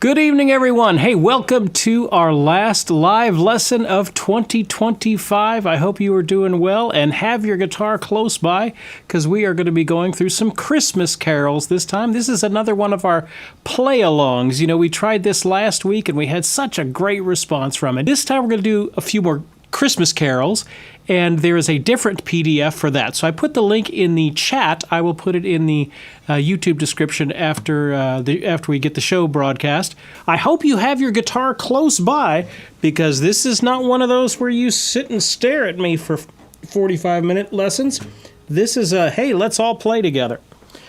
Good evening, everyone. Hey, welcome to our last live lesson of 2025. I hope you are doing well and have your guitar close by because we are going to be going through some Christmas carols this time. This is another one of our play-alongs. You know, we tried this last week and we had such a great response from it. This time we're going to do a few more Christmas carols, and there is a different PDF for that. So I put the link in the chat. I will put it in the YouTube description after we get the show broadcast. I hope you have your guitar close by, because this is not one of those where you sit and stare at me for 45-minute lessons. This is a, hey, let's all play together.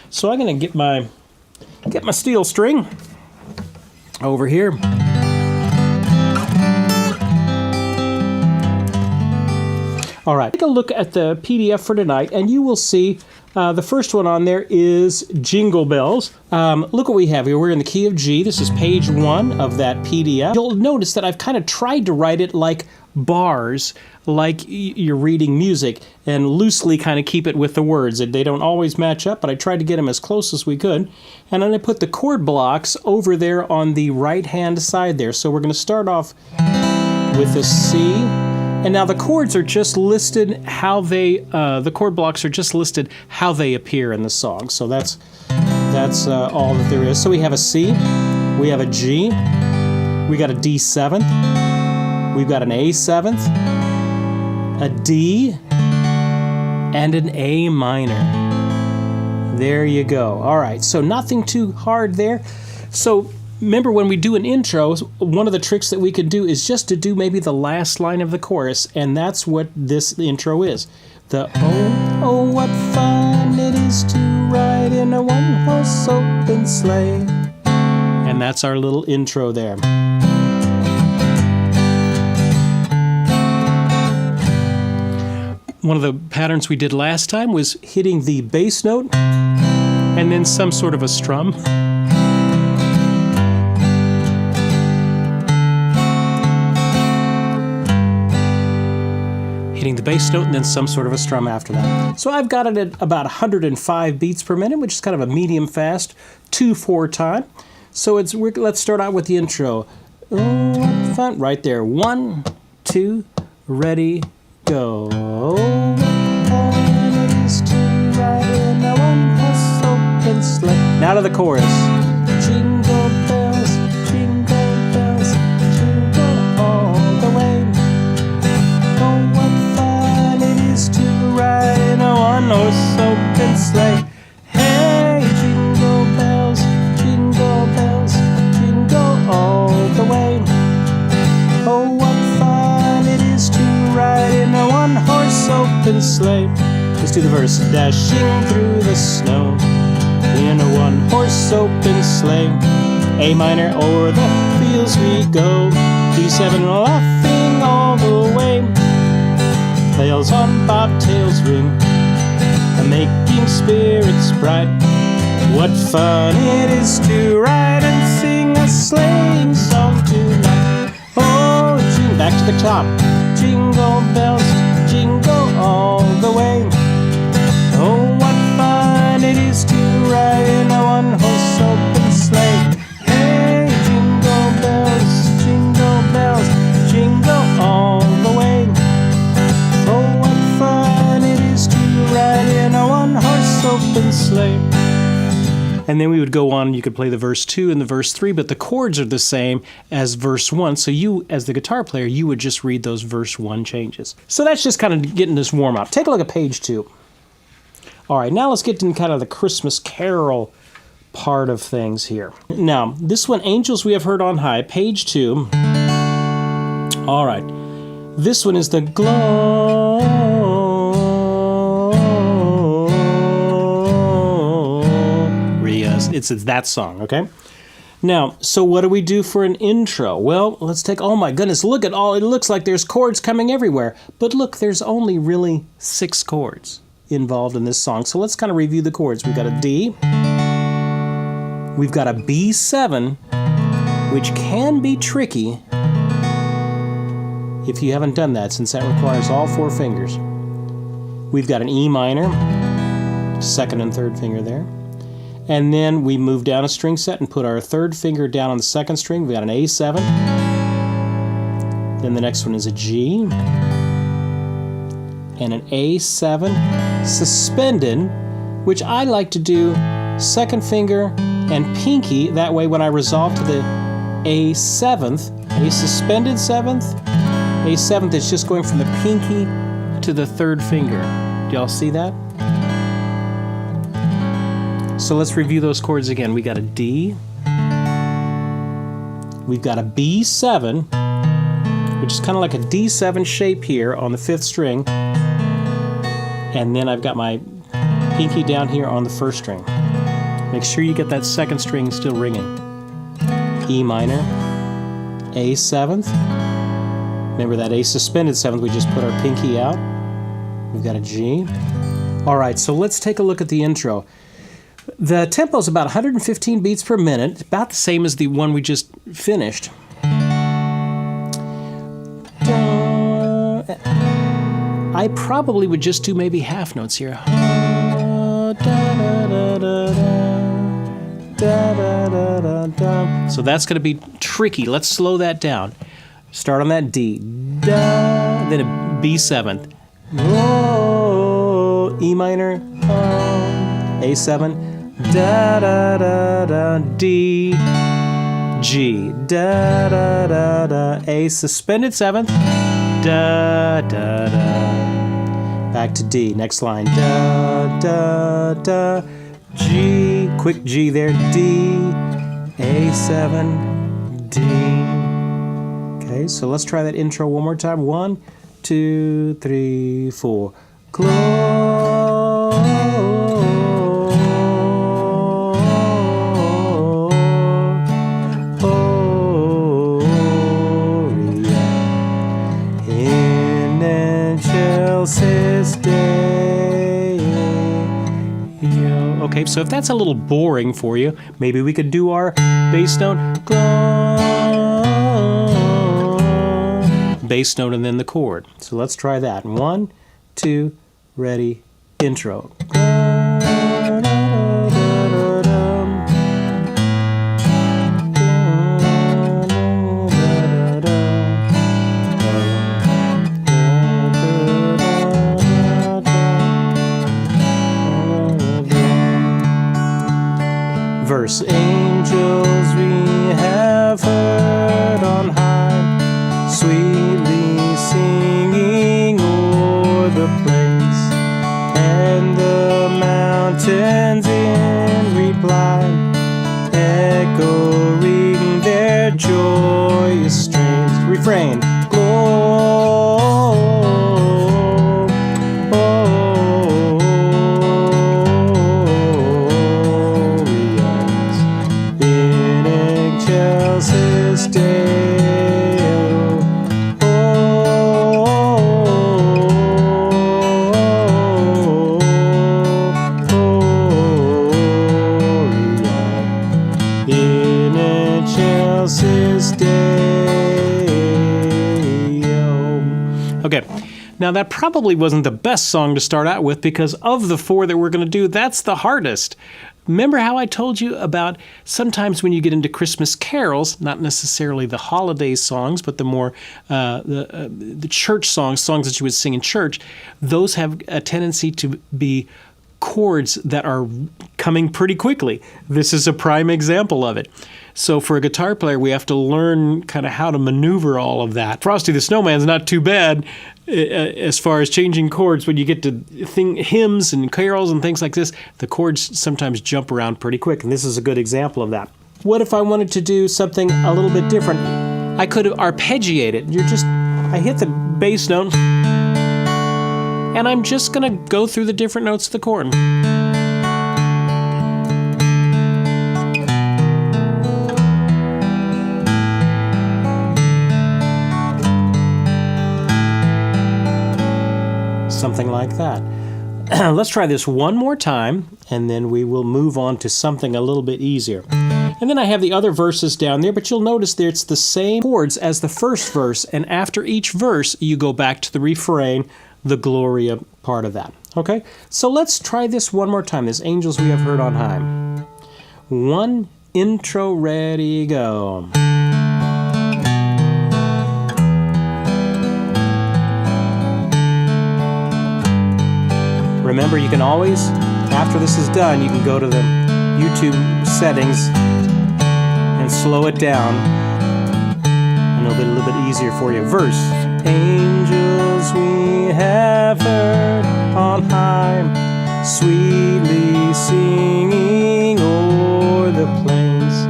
So I'm going to get my steel string over here. All right, take a look at the PDF for tonight, and you will see the first one on there is Jingle Bells. Look what we have here. We're in the key of G. This is page 1 of that PDF. You'll notice that I've kind of tried to write it like bars, like you're reading music, and loosely kind of keep it with the words. They don't always match up, but I tried to get them as close as we could. And then I put the chord blocks over there on the right-hand side there. So we're going to start off with a C. And now the chords are just listed how they, the chord blocks are just listed how they appear in the song. So that's all that there is. So we have a C, we have a G, we got a D seventh, we've got an A seventh, a D, and an A minor. There you go. All right, so nothing too hard there. So remember, when we do an intro, one of the tricks that we could do is just to do maybe the last line of the chorus, and that's what this intro is. The oh, what fun it is to ride in a one-horse open sleigh. And that's our little intro there. One of the patterns we did last time was hitting the bass note and then some sort of a strum. Hitting the bass note and then some sort of a strum after that. So I've got it at about 105 beats per minute, which is kind of a medium fast 2/4 time. So let's start out with the intro. Oh, what fun! Right there. 1, 2, ready, go. Oh, what fun it is to ride in a one-horse open sleigh. Now to the chorus. Jingle bells, jingle bells, jingle all the way. Oh, what to ride in a one-horse open sleigh. Hey, jingle bells, jingle all the way. Oh, what fun it is to ride in a one-horse open sleigh. Let's do the verse. Dashing through the snow in a one-horse open sleigh. A minor, o'er the fields we go. D7, laughing all the way. Bells on bobtails ring, making spirits bright. What fun it is to ride and sing a sleighing song tonight. Oh, back to the top. Jingle bells, jingle all the way. Oh, what fun it is to ride in a one-horse open sleigh. Hey, jingle bells, jingle all the way. Oh, what fun it is to ride in a one-horse open sleigh. And then we would go on, you could play the verse 2 and the verse 3, but the chords are the same as verse 1. So you, as the guitar player, you would just read those verse 1 changes. So that's just kind of getting this warm up. Take a look at page 2. All right, now let's get into kind of the Christmas carol part of things here. Now, this one, Angels We Have Heard on High, page 2. All right. This one is the Glorious. It's that song, okay? Now, so what do we do for an intro? Well, let's take, oh my goodness, look at all, it looks like there's chords coming everywhere. But look, there's only really 6 chords involved in this song. So let's kind of review the chords. We've got a D, we've got a B7, which can be tricky if you haven't done that, since that requires all 4 fingers. We've got an E minor, 2nd and 3rd finger there. And then we move down a string set and put our third finger down on the second string. We got an A7. Then the next one is a G. And an A7 suspended, which I like to do second finger and pinky. That way when I resolve to the A7th, A suspended 7th, A7th is just going from the pinky to the third finger. Do y'all see that? So let's review those chords again. We got a D. We've got a B7, which is kind of like a D7 shape here on the 5th string. And then I've got my pinky down here on the 1st string. Make sure you get that 2nd string still ringing. E minor, A7th. Remember that A suspended 7th, we just put our pinky out. We've got a G. All right, so let's take a look at the intro. The tempo is about 115 beats per minute, about the same as the one we just finished. I probably would just do maybe half notes here. So that's going to be tricky. Let's slow that down. Start on that D, da, then a B7, oh, E minor, oh, A7, da da da da, D, G, da da da da, A suspended 7th, da da da. Back to D, next line, da da da, G, quick G there, D, A7, D. Okay, so let's try that intro one more time. 1, 2, 3, 4. In excelsis Deo. Okay, so if that's a little boring for you, maybe we could do our bass note. Bass note and then the chord. So let's try that. 1, 2, ready, intro. Verse. Angels we have heard on high, sweetly singing o'er the place, and the mountains in reply, echoing their joyous strains. Refrain. In excelsis Deo. In excelsis Deo. Okay. Now that probably wasn't the best song to start out with, because of the 4 that we're going to do, that's the hardest. Remember how I told you about sometimes when you get into Christmas carols, not necessarily the holiday songs, but the more the church songs that you would sing in church, those have a tendency to be chords that are coming pretty quickly. This is a prime example of it. So for a guitar player, we have to learn kind of how to maneuver all of that. Frosty the Snowman's not too bad as far as changing chords. When you get to hymns and carols and things like this, the chords sometimes jump around pretty quick, and this is a good example of that. What if I wanted to do something a little bit different? I could arpeggiate it. I hit the bass note, and I'm just going to go through the different notes of the chord. Something like that. Let's try this one more time, and then we will move on to something a little bit easier. And then I have the other verses down there, but you'll notice there it's the same chords as the first verse, and after each verse, you go back to the refrain, the Gloria part of that. Okay? So let's try this one more time, this Angels We Have Heard on High. 1, intro, ready, go. Remember, you can always, after this is done, you can go to the YouTube settings and slow it down, and it'll be a little bit easier for you. Verse. Angels we have heard on high, sweetly singing o'er the plains,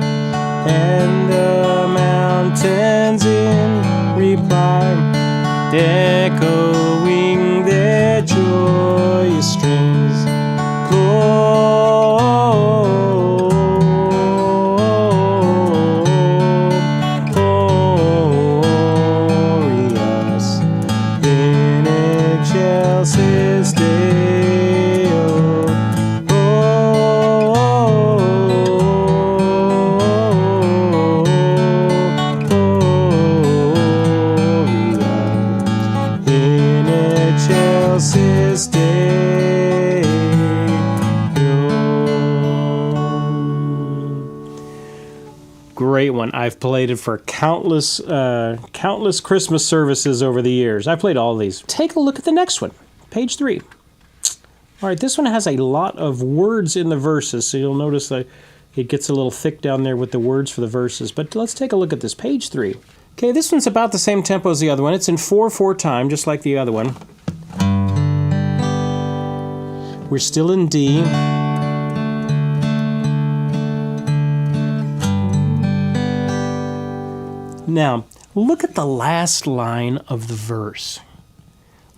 and the mountains in reply, echoing their joyous strings. Glorious in excelsis Deo. In excelsis Deo. Great one. I've played it for countless Christmas services over the years. I played all these. Take a look at the next one, page 3. All right, this one has a lot of words in the verses, so you'll notice that it gets a little thick down there with the words for the verses. But let's take a look at this, page 3. Okay, this one's about the same tempo as the other one. It's in 4/4 time, just like the other one. We're still in D. Now, look at the last line of the verse.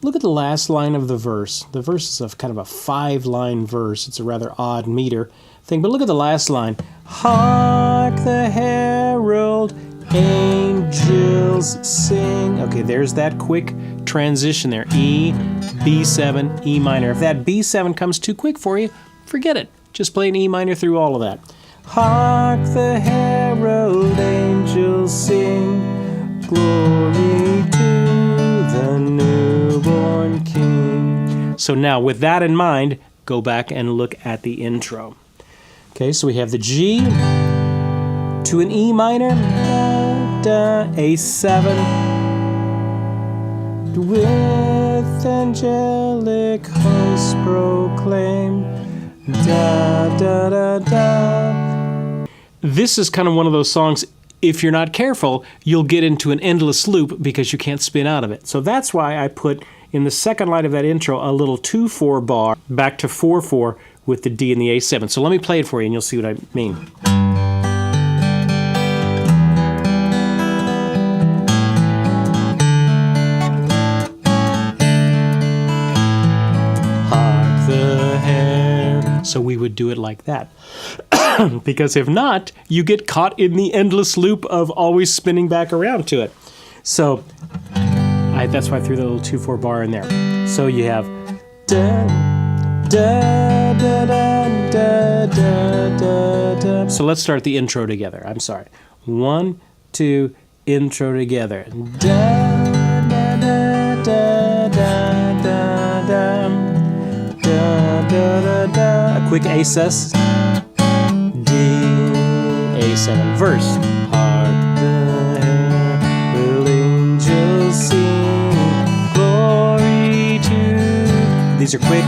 Look at the last line of the verse. The verse is kind of a 5-line verse. It's a rather odd meter thing, but look at the last line. Hark the herald angels sing. Okay, there's that quick transition there. E, B7, E minor. If that B7 comes too quick for you, forget it. Just play an E minor through all of that. Hark the herald angels sing, glory to the newborn King. So now, with that in mind, go back and look at the intro. Okay, so we have the G to an E minor, da, A7, with angelic hosts proclaim, da, da, da, da. This is kind of one of those songs, if you're not careful, you'll get into an endless loop because you can't spin out of it. So that's why I put in the second line of that intro a little 2/4 bar back to 4/4 with the D and the A7. So let me play it for you and you'll see what I mean. Hark the hare. So we would do it like that. Because if not, you get caught in the endless loop of always spinning back around to it. So that's why I threw the little 2/4 bar in there. So you have da da da da da da da da. So let's start the intro together. I'm sorry. 1, 2, intro together. Da da da da da da da da da da. A quick A-sus. A7 verse. Hark the herald angels sing, glory to. These are quick.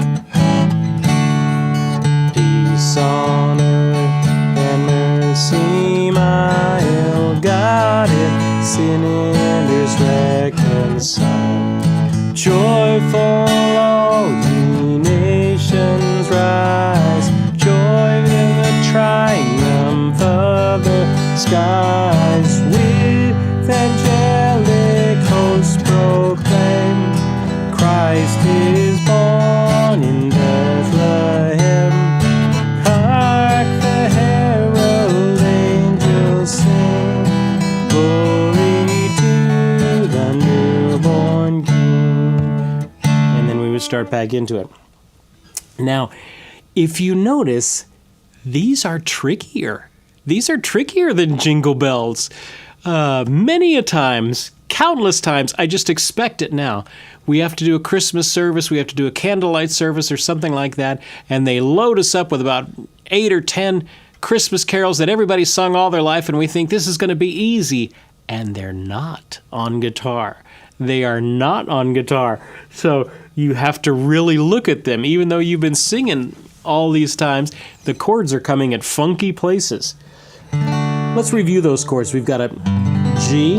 Peace on earth and mercy mild, God and sinners reconciled. Joyful all ye nations rise, joy the triumph of the skies, with angelic hosts proclaim, Christ is born in Bethlehem. Hark the herald angels sing, glory to the newborn King. And then we would start back into it. Now, if you notice, these are trickier. These are trickier than Jingle Bells. Many a times, countless times, I just expect it now. We have to do a Christmas service, we have to do a candlelight service or something like that, and they load us up with about 8 or 10 Christmas carols that everybody's sung all their life, and we think this is going to be easy, and they're not on guitar. They are not on guitar. So you have to really look at them. Even though you've been singing all these times, the chords are coming at funky places. Let's review those chords. We've got a G,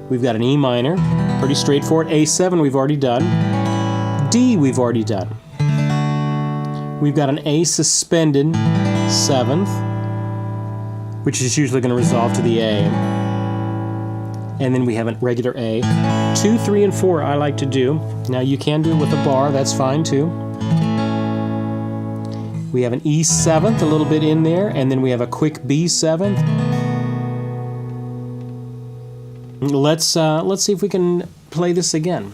we've got an E minor, pretty straightforward. A7 we've already done. D we've already done. We've got an A suspended 7th, which is usually going to resolve to the A. And then we have a regular A. 2, 3, and 4 I like to do. Now you can do it with a bar, that's fine too. We have an E7th, a little bit in there, and then we have a quick B7th. Let's see if we can play this again.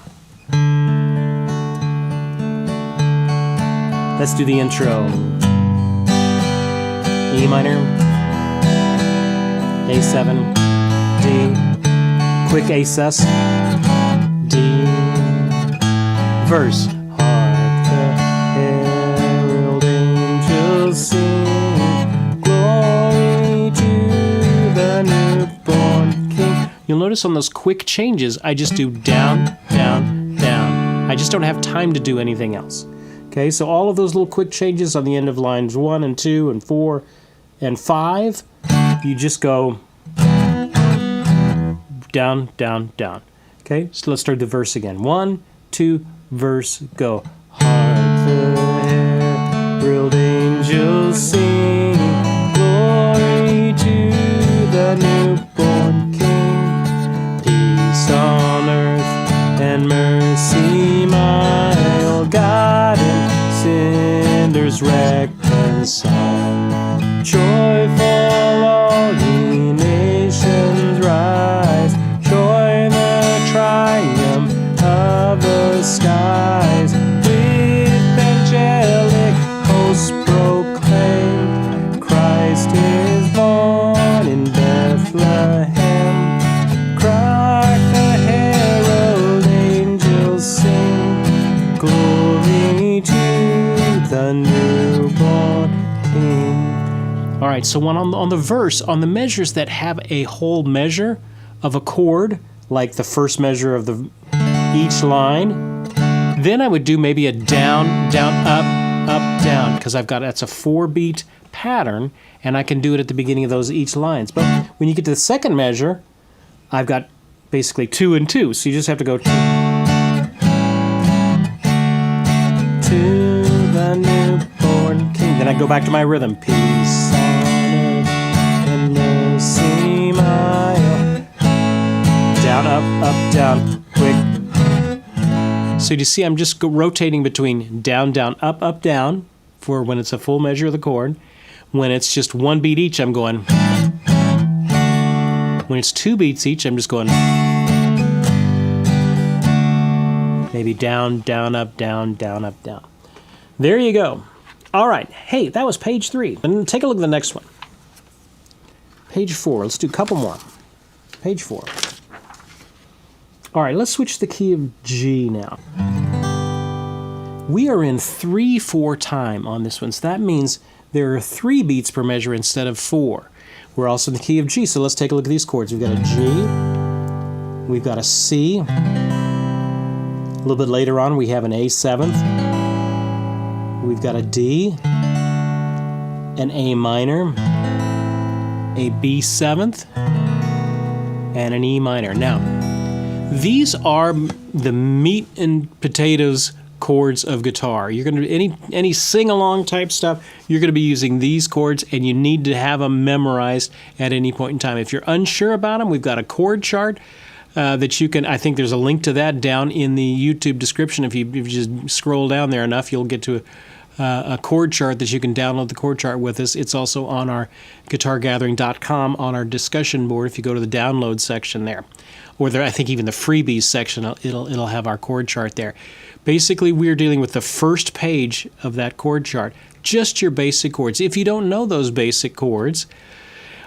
Let's do the intro. E minor, A7, D, quick A sus, D, verse. Hark the herald angels sing, glory to the newborn King. You'll notice on those quick changes, I just do down, down, down. I just don't have time to do anything else. Okay, so all of those little quick changes on the end of lines 1 and 2 and 4 and 5, you just go down, down, down. Okay, so let's start the verse again. 1, 2, verse, go. Hark the herald angels sing, glory to the newborn King. Peace on earth and mercy mild, God and sinners reconcile. Joyful all ye nations rise, joy the triumph of the skies. With angelic hosts proclaim, Christ is born in Bethlehem. Cry the herald angels sing, glory to the newborn King. All right, so on the verse, on the measures that have a whole measure of a chord, like the first measure of each line, then I would do maybe a down, down, up, down, because that's a 4-beat pattern, and I can do it at the beginning of each lines. But when you get to the second measure, I've got basically 2 and 2, so you just have to go to the newborn King. Then I go back to my rhythm. Peace on earth and mercy mild. Down, up, down, quick. So you see I'm just rotating between down, down, up, down for when it's a full measure of the chord. When it's just 1 beat each, I'm going. When it's 2 beats each, I'm just going. Maybe down, down, up, down, down, up, down. There you go. All right. Hey, that was page 3. And take a look at the next one. Page 4. Let's do a couple more. Page 4. All right, let's switch the key of G now. We are in 3/4 time on this one, so that means there are 3 beats per measure instead of 4. We're also in the key of G, so let's take a look at these chords. We've got a G, we've got a C, a little bit later on we have an A7th, we've got a D, an A minor, a B7th, and an E minor. Now, these are the meat and potatoes chords of guitar. You're going to any sing-along type stuff, you're going to be using these chords, and you need to have them memorized at any point in time. If you're unsure about them, we've got a chord chart that you can, I think there's a link to that down in the YouTube description. If you just scroll down there enough, you'll get to a chord chart that you can download the chord chart with us. It's also on our guitargathering.com on our discussion board if you go to the download section there. Or there, I think even the freebies section, it'll have our chord chart there. Basically, we're dealing with the first page of that chord chart, just your basic chords. If you don't know those basic chords,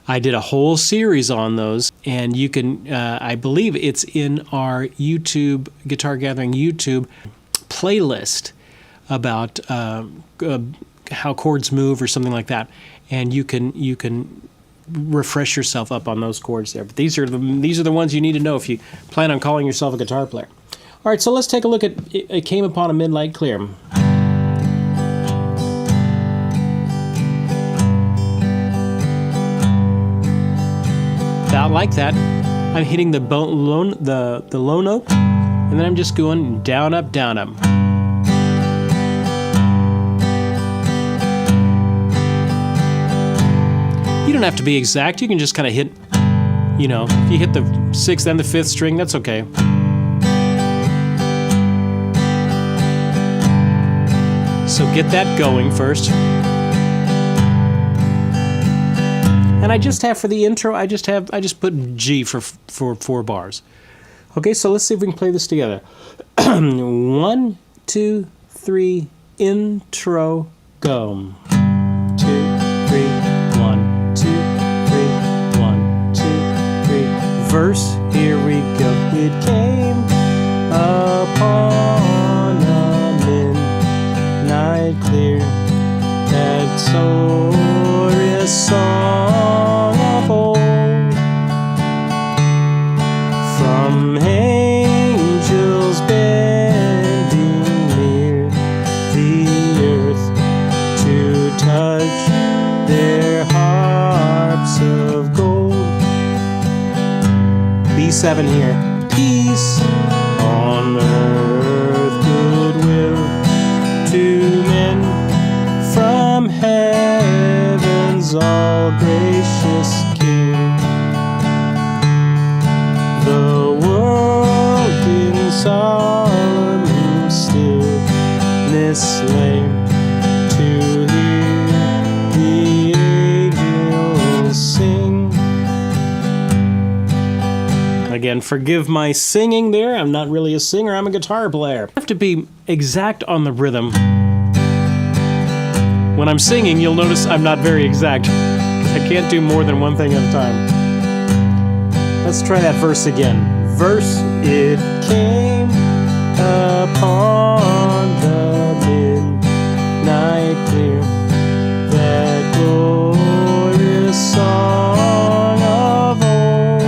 I did a whole series on those, and you can, I believe it's in our YouTube, Guitar Gathering YouTube playlist about how chords move or something like that. and you can refresh yourself up on those chords there. But these are the ones you need to know if you plan on calling yourself a guitar player. All right, so let's take a look at It Came Upon a Midnight Clear. About like that. I'm hitting the low note, and then I'm just going down, up, down, up. You don't have to be exact. You can just kind of hit, if you hit the 6th and the 5th string, that's okay. So get that going first. And I just have for the intro, I just put G for 4 bars. Okay, so let's see if we can play this together. 1, 2, 3, intro, go. 2, 3, 1, 2, 3, 1, 2, 3. Verse, here we go. It came upon a midnight clear, that glorious song of old, from angels bending near the earth to touch their harps of gold. B7 here. Peace on earth, goodwill to men, from heaven's all gracious King. The world in solemn stillness lay to hear the angels sing. Again, forgive my singing there. I'm not really a singer, I'm a guitar player. I have to be exact on the rhythm. When I'm singing, you'll notice I'm not very exact, because I can't do more than one thing at a time. Let's try that verse again. Verse, it came upon the midnight clear, that glorious song of old,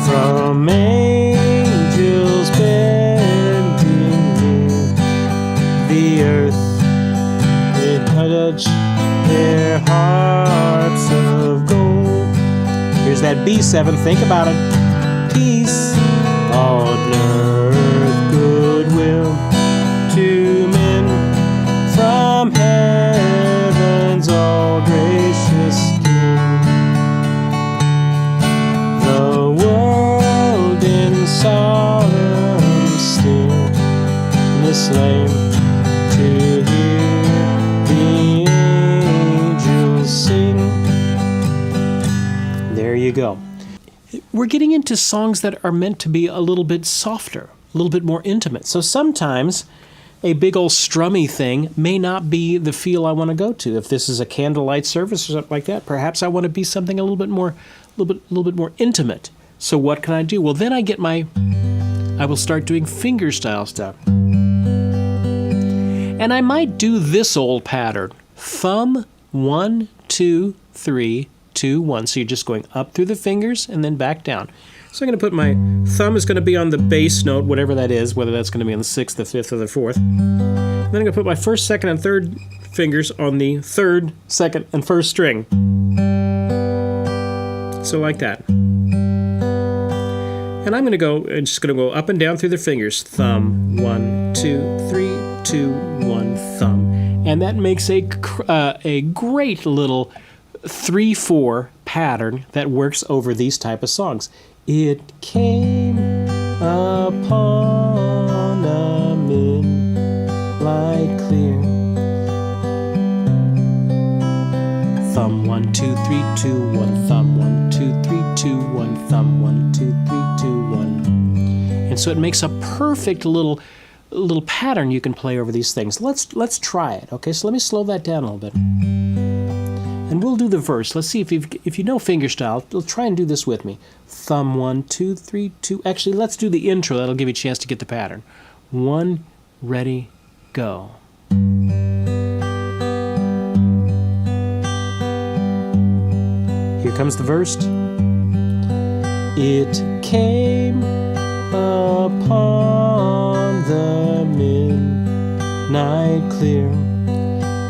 from angels bending near the earth, touch their harps of gold. Here's that B7, think about it. Peace on earth, goodwill to men, from heaven's all gracious King. The world in solemn stillness lay to hear the angels sing. There you go. We're getting into songs that are meant to be a little bit softer, a little bit more intimate. So sometimes a big old strummy thing may not be the feel I want to go to. If this is a candlelight service or something like that, perhaps I want to be something a little bit more intimate. So what can I do? Well, then I will start doing fingerstyle stuff. And I might do this old pattern. Thumb, 1, 2, 3, 2, 1. So you're just going up through the fingers and then back down. So I'm going to put my thumb is going to be on the bass note, whatever that is, whether that's going to be on the 6th, the 5th, or the 4th. And then I'm going to put my 1st, 2nd, and 3rd fingers on the 3rd, 2nd, and 1st string. So like that. And I'm just going to go up and down through the fingers. Thumb, 1, 2, 3, 2, 1, thumb. And that makes a great little 3/4 pattern that works over these type of songs. It came upon a midnight clear. Thumb, 1, 2, 3, 2, 1, thumb, 1, 2, 3, 2, 1, thumb, 1, 2, 3, 2, 1. And so it makes a perfect little pattern you can play over these things. Let's try it. Okay, so let me slow that down a little bit. And we'll do the verse. Let's see if you know fingerstyle. Try and do this with me. Thumb, 1, 2, 3, 2. Actually, let's do the intro. That'll give you a chance to get the pattern. 1, ready, go. comes the verse. It came upon the midnight clear,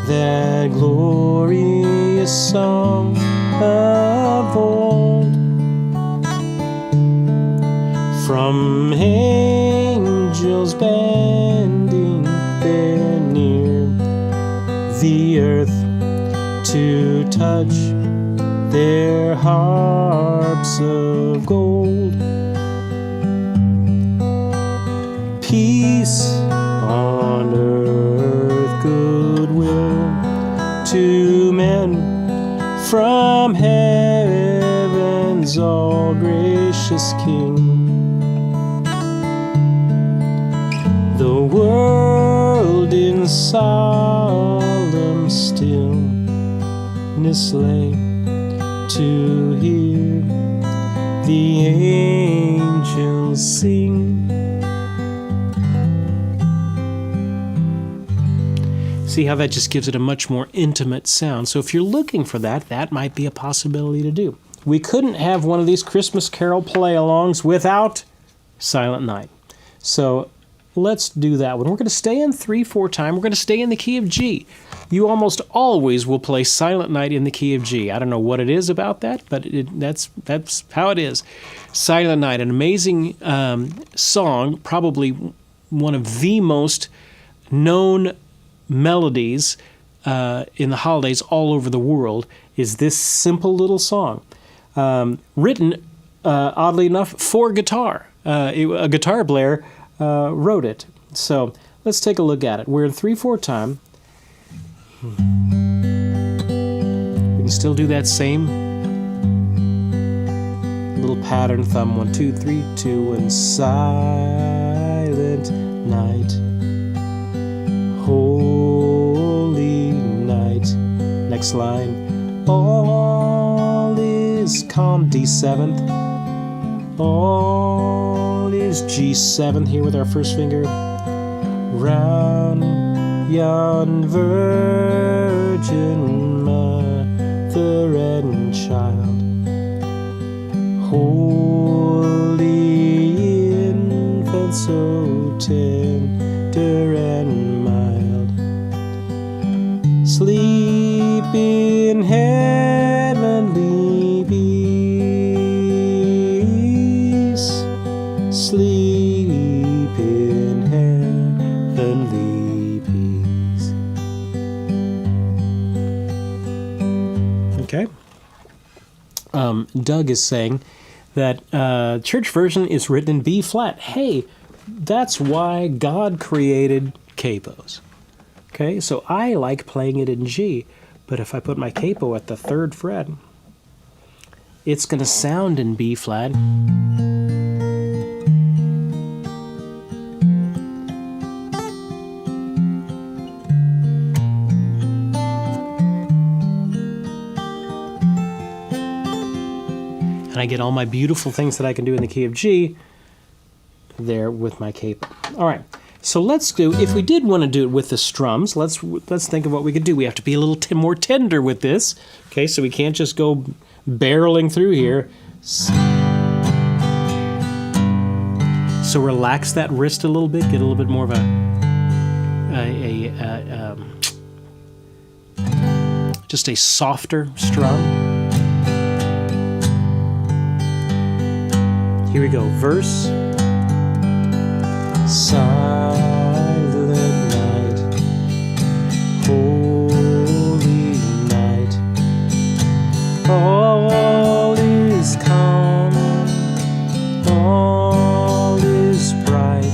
that glorious song of old, from angels bending there near the earth to touch their harps of gold. Peace on earth, goodwill to men, from heaven's all gracious King. The world in solemn stillness lay to hear the angels sing. See how that just gives it a much more intimate sound. So if you're looking for that, that might be a possibility to do. We couldn't have one of these Christmas Carol play-alongs without Silent Night. So let's do that one. We're going to stay in 3/4 time. We're going to stay in the key of G. You almost always will play Silent Night in the key of G. I don't know what it is about that, but that's how it is. Silent Night, an amazing song, probably one of the most known melodies in the holidays all over the world, is this simple little song. Written, oddly enough, for guitar. A guitar player wrote it. So let's take a look at it. We're in 3/4 time. We can still do that same little pattern, thumb 1, 2, 3, 2, and silent night, holy night. Next line, all is calm, D7th, all is G7 here with our first finger, round yon virgin mother and child, holy infant, so tender and mild, sleep in heavenly peace, sleep in heavenly peace. Okay. Doug is saying that church version is written in B flat. Hey, that's why God created capos. Okay, so I like playing it in G, but if I put my capo at the 3rd fret, it's going to sound in B flat. And I get all my beautiful things that I can do in the key of G there with my capo. All right, so let's do, if we did want to do it with the strums, let's think of what we could do. We have to be a little more tender with this. Okay, so we can't just go barreling through here. So relax that wrist a little bit, get a little bit more of just a softer strum. Here we go, verse. Silent night, holy night, all is calm, all is bright,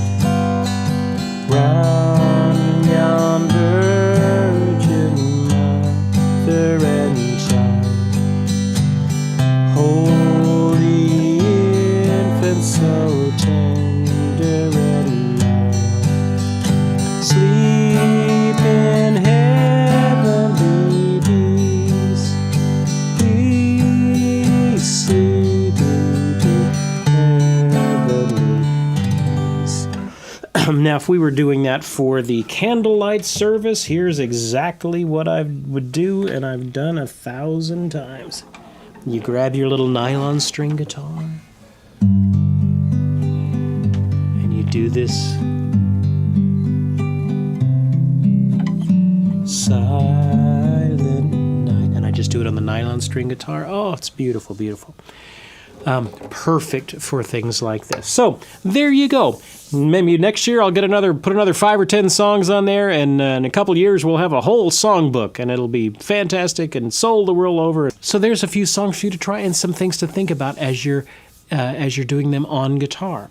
round yon virgin mother and child, holy infant, so tender and mild, sleep in heavenly peace, peace, sleep in heavenly peace. Now, if we were doing that for the candlelight service, here's exactly what I would do, and I've done 1,000 times. You grab your little nylon string guitar, and you do this Silent Night, and I just do it on the nylon string guitar. Oh, it's beautiful, beautiful. Perfect for things like this. So there you go. Maybe next year I'll put another 5 or 10 songs on there, and in a couple years we'll have a whole songbook, and it'll be fantastic and sold the world over. So there's a few songs for you to try and some things to think about as you're doing them on guitar.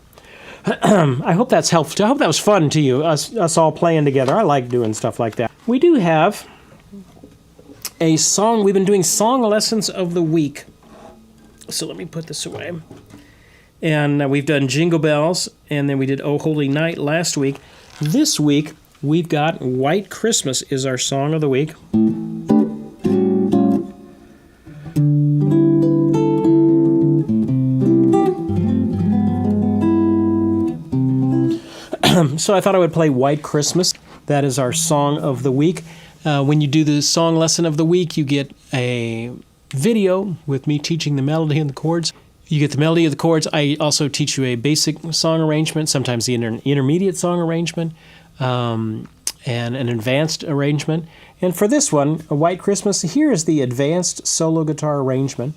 I hope that's helpful. I hope that was fun to you, us all playing together. I like doing stuff like that. We do have a song. We've been doing song lessons of the week. So let me put this away. And we've done Jingle Bells, and then we did Oh Holy Night last week. This week, we've got White Christmas is our song of the week. So I thought I would play White Christmas. That is our song of the week. When you do the song lesson of the week, you get a video with me teaching the melody and the chords. You get the melody of the chords. I also teach you a basic song arrangement, sometimes the intermediate song arrangement, and an advanced arrangement. And for this one, A White Christmas, here is the advanced solo guitar arrangement.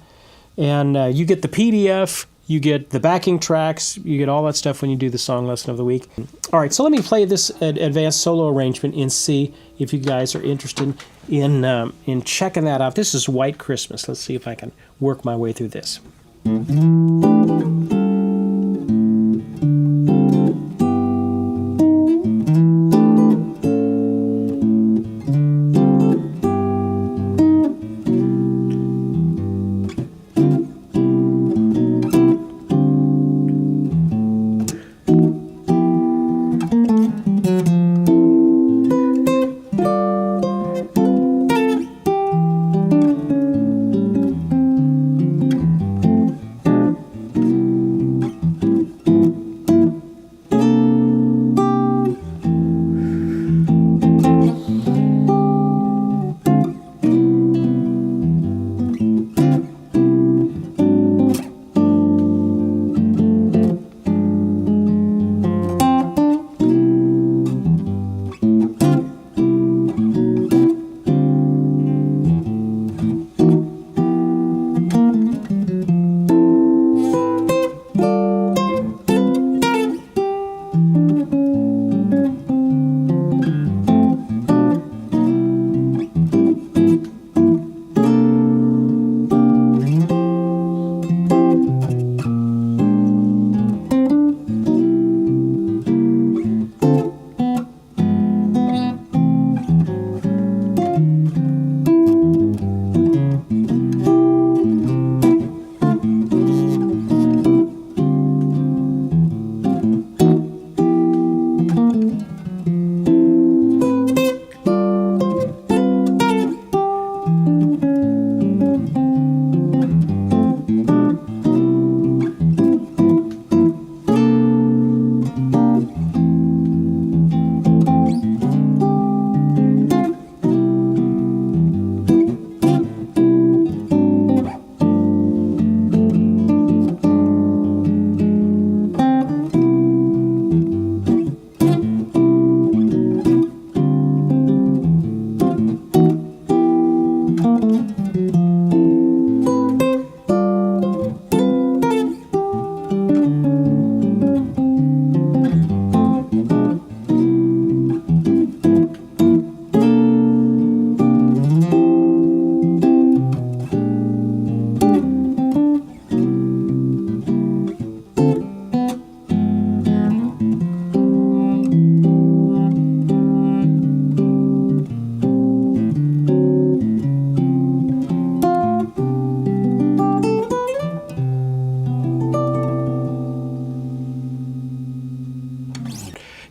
And you get the PDF, you get the backing tracks, you get all that stuff when you do the song lesson of the week. All right, so let me play this advanced solo arrangement and see if you guys are interested in checking that out. This is White Christmas. Let's see if I can work my way through this.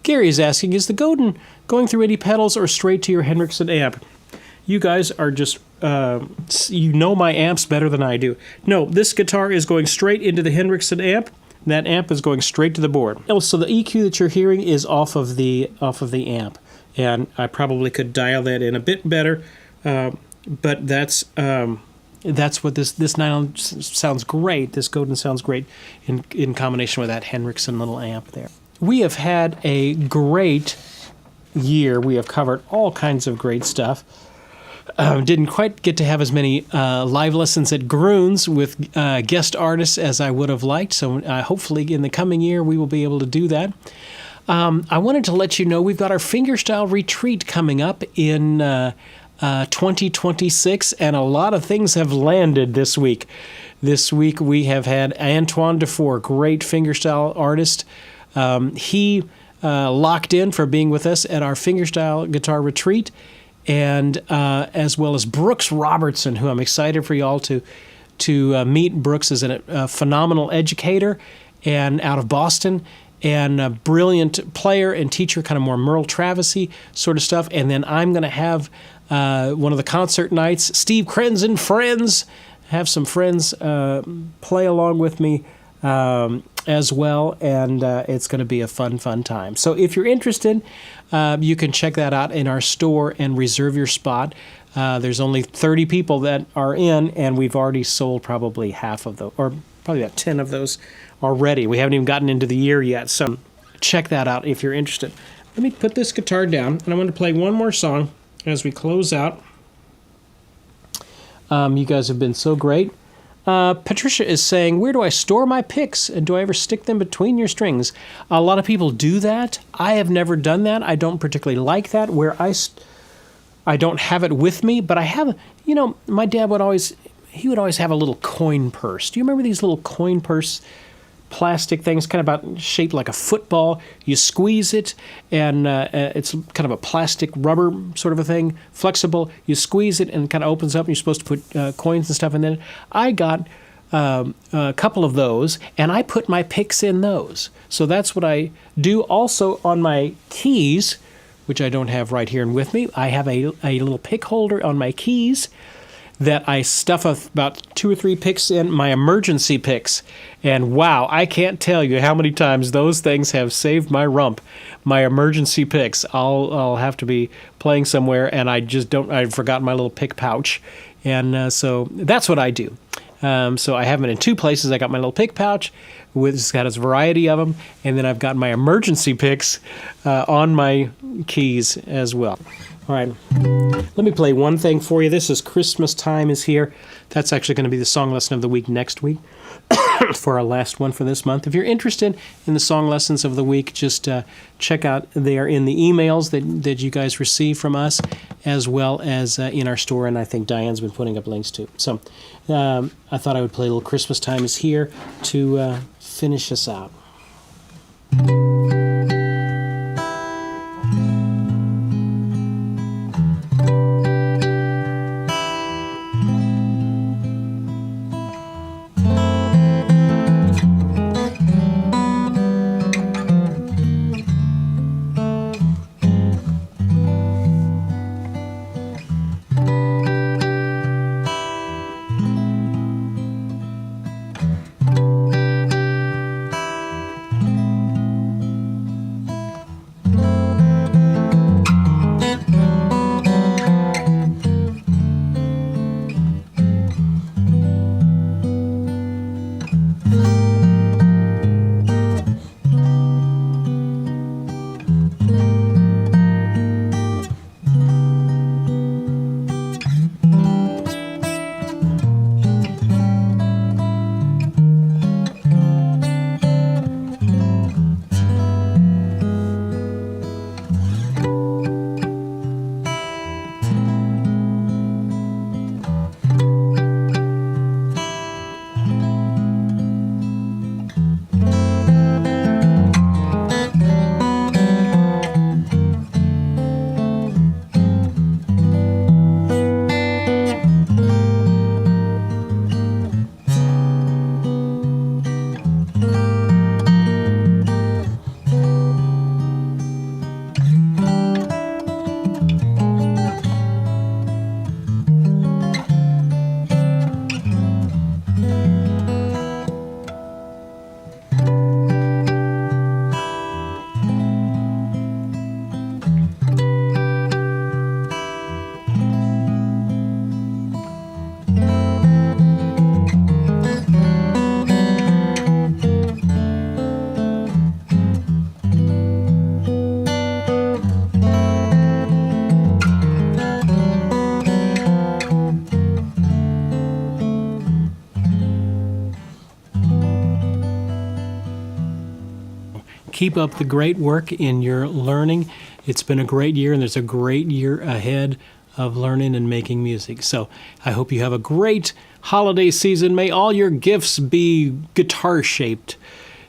Gary is asking, is the Godin going through any pedals or straight to your Hendrickson amp? You guys are just, you know my amps better than I do. No, this guitar is going straight into the Hendrickson amp. That amp is going straight to the board. Oh, so the EQ that you're hearing is off of the amp, and I probably could dial that in a bit better, but that's that's what this nylon sounds great. This Godin sounds great in combination with that Henriksen little amp there. We have had a great year. We have covered all kinds of great stuff. Didn't quite get to have as many live lessons at Groon's with guest artists as I would have liked, so hopefully in the coming year we will be able to do that. I wanted to let you know we've got our Fingerstyle retreat coming up in 2026, and a lot of things have landed this week. This week we have had Antoine Dufour, great fingerstyle artist. He locked in for being with us at our Fingerstyle guitar retreat, and as well as Brooks Robertson, who I'm excited for y'all to meet. Brooks is a phenomenal educator and out of Boston, and a brilliant player and teacher, kind of more Merle Travisy sort of stuff. And then I'm going to have one of the concert nights, Steve Krenz and friends, have some friends play along with me as well, and it's going to be a fun time. So if you're interested, you can check that out in our store and reserve your spot. There's only 30 people that are in, and we've already sold probably half of those, or probably about 10 of those already. We haven't even gotten into the year yet, so check that out if you're interested. Let me put this guitar down, and I'm going to play one more song as we close out. You guys have been so great. Patricia is saying, where do I store my picks? And do I ever stick them between your strings? A lot of people do that. I have never done that. I don't particularly like that, where I don't have it with me, but I have, my dad would always have a little coin purse. Do you remember these little coin purse plastic things, kind of about shaped like a football? You squeeze it, and it's kind of a plastic rubber sort of a thing, flexible. You squeeze it, and it kind of opens up, and you're supposed to put coins and stuff in it. I got a couple of those, and I put my picks in those. So that's what I do. Also on my keys, which I don't have right here and with me, I have a little pick holder on my keys that I stuff about 2 or 3 picks in, my emergency picks. And wow, I can't tell you how many times those things have saved my rump. My emergency picks. I'll have to be playing somewhere, and I've forgotten my little pick pouch. And so that's what I do. So I have them in 2 places. I got my little pick pouch, it's got a variety of them, and then I've got my emergency picks on my keys as well. All right, let me play one thing for you. This is Christmastime is Here. That's actually going to be the song lesson of the week next week for our last one for this month. If you're interested in the song lessons of the week, just check out there in the emails that you guys receive from us, as well as in our store, and I think Diane's been putting up links too. So I thought I would play a little Christmastime is Here to finish us out. Keep up the great work in your learning. It's been a great year, and there's a great year ahead of learning and making music. So I hope you have a great holiday season. May all your gifts be guitar-shaped.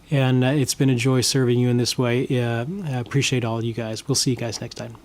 And it's been a joy serving you in this way. I appreciate all you guys. We'll see you guys next time.